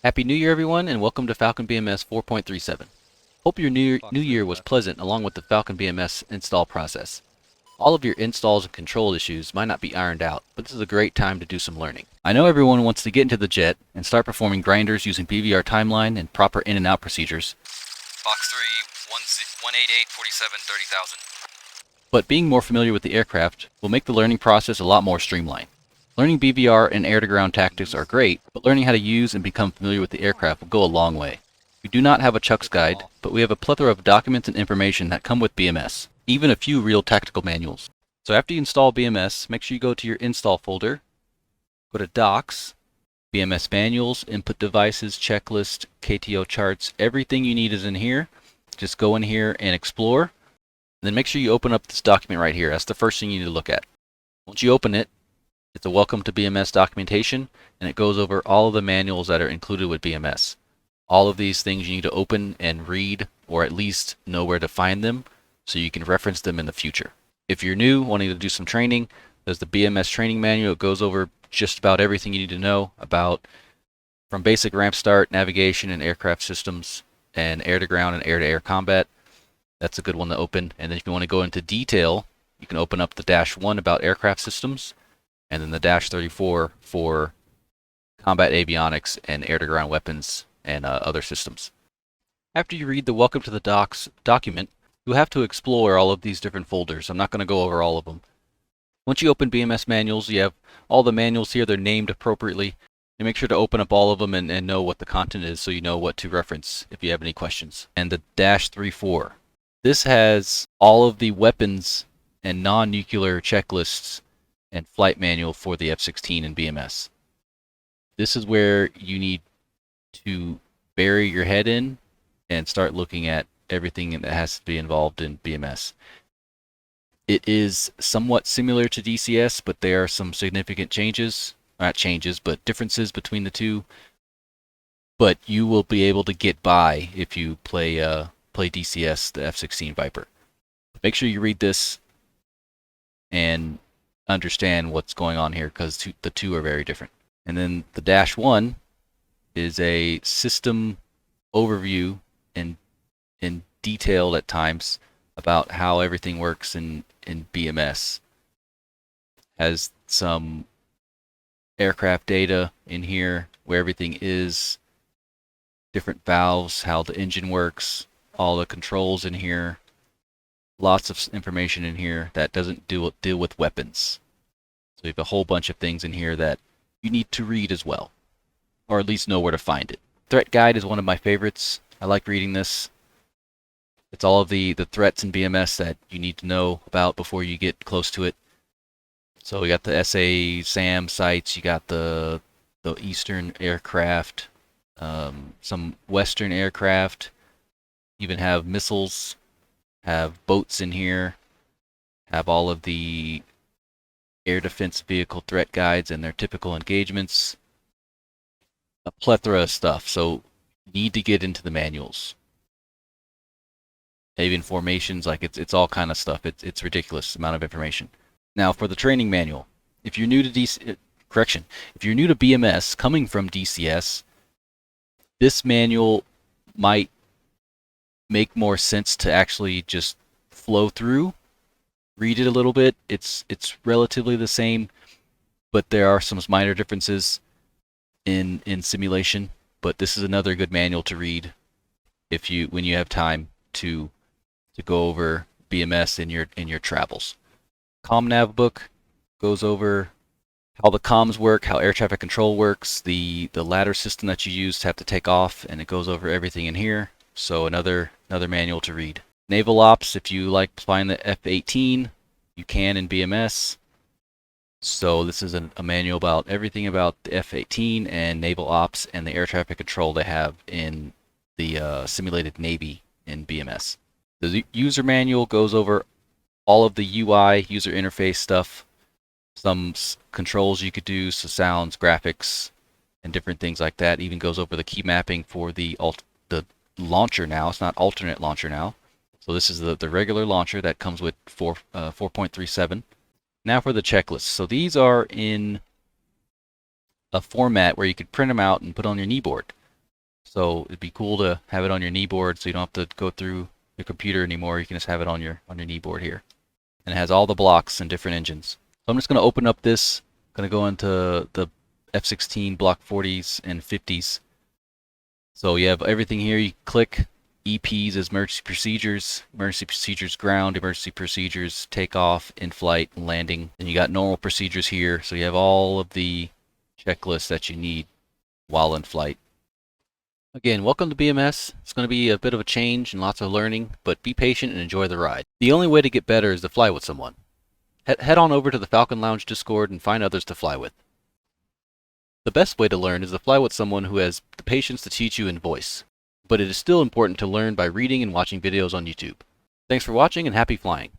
Happy New Year, everyone, and welcome to Falcon BMS 4.37. Hope your new year was pleasant along with the Falcon BMS install process. All of your installs and control issues might not be ironed out, but this is a great time to do some learning. I know everyone wants to get into the jet and start performing grinders using BVR timeline and proper in and out procedures. Box 3, 188, 47, 30,000. But being more familiar with the aircraft will make the learning process a lot more streamlined. Learning BVR and air-to-ground tactics are great, but learning how to use and become familiar with the aircraft will go a long way. We do not have a Chuck's guide, but we have a plethora of documents and information that come with BMS, even a few real tactical manuals. So after you install BMS, make sure you go to your install folder, go to Docs, BMS Manuals, Input Devices, Checklist, KTO charts, everything you need is in here. Just go in here and explore. And then make sure you open up this document right here. That's the first thing you need to look at. Once you open it, it's a welcome to BMS documentation, and it goes over all of the manuals that are included with BMS. All of these things you need to open and read, or at least know where to find them, so you can reference them in the future. If you're new, wanting to do some training, there's the BMS Training Manual. It goes over just about everything you need to know about from basic ramp start, navigation and aircraft systems, and air-to-ground and air-to-air combat. That's a good one to open. And then if you want to go into detail, you can open up the -1 about aircraft systems, and then the -34 for combat avionics and air-to-ground weapons and other systems. After you read the Welcome to the Docs document, you'll have to explore all of these different folders. I'm not going to go over all of them. Once you open BMS Manuals, you have all the manuals here. They're named appropriately. And make sure to open up all of them and know what the content is so you know what to reference if you have any questions. And the -34. This has all of the weapons and non-nuclear checklists and flight manual for the F-16 and BMS. This is where you need to bury your head in and start looking at everything that has to be involved in BMS. It is somewhat similar to DCS, but there are some significant changes. Not changes, but differences between the two. But you will be able to get by if you play DCS, the F-16 Viper. Make sure you read this and understand what's going on here, because the two are very different. And then the -1 is a system overview and in detail at times about how everything works in BMS. Has some aircraft data in here where everything is, different valves, how the engine works, all the controls in here. Lots of information in here that doesn't deal with weapons. So we have a whole bunch of things in here that you need to read as well, or at least know where to find it. Threat guide is one of my favorites. I like reading this. It's all of the threats in BMS that you need to know about before you get close to it. So we got the SA-SAM sites, you got the Eastern aircraft, some Western aircraft, even have missiles, have boats in here, have all of the air defense vehicle threat guides and their typical engagements, a plethora of stuff. So you need to get into the manuals. Even formations, like it's all kind of stuff. It's ridiculous amount of information. Now for the training manual, if you're new to if you're new to BMS coming from DCS, this manual might make more sense to actually just flow through, read it a little bit. It's relatively the same, but there are some minor differences in simulation. But this is another good manual to read when you have time to go over BMS in your travels. Comm Nav book goes over how the comms work, how air traffic control works, the ladder system that you use to have to take off, and it goes over everything in here. So another manual to read. Naval Ops, if you like flying the F-18, you can in BMS. So this is a manual about everything about the F-18 and Naval Ops and the air traffic control they have in the simulated Navy in BMS. The user manual goes over all of the UI, user interface stuff, some controls you could do, so sounds, graphics, and different things like that. Even goes over the key mapping for the launcher now. It's not alternate launcher now. So this is the regular launcher that comes with 4.37. Now for the checklist. So these are in a format where you could print them out and put on your kneeboard. So it'd be cool to have it on your knee board so you don't have to go through your computer anymore. You can just have it on your knee board here. And it has all the blocks and different engines. So I'm just going to open up this. Going to go into the F-16 Block 40s and 50s. So you have everything here. You click EPs as emergency procedures ground, emergency procedures takeoff, in-flight, and landing. And you got normal procedures here. So you have all of the checklists that you need while in flight. Again, welcome to BMS. It's going to be a bit of a change and lots of learning, but be patient and enjoy the ride. The only way to get better is to fly with someone. Head on over to the Falcon Lounge Discord and find others to fly with. The best way to learn is to fly with someone who has the patience to teach you in voice, but it is still important to learn by reading and watching videos on YouTube. Thanks for watching and happy flying.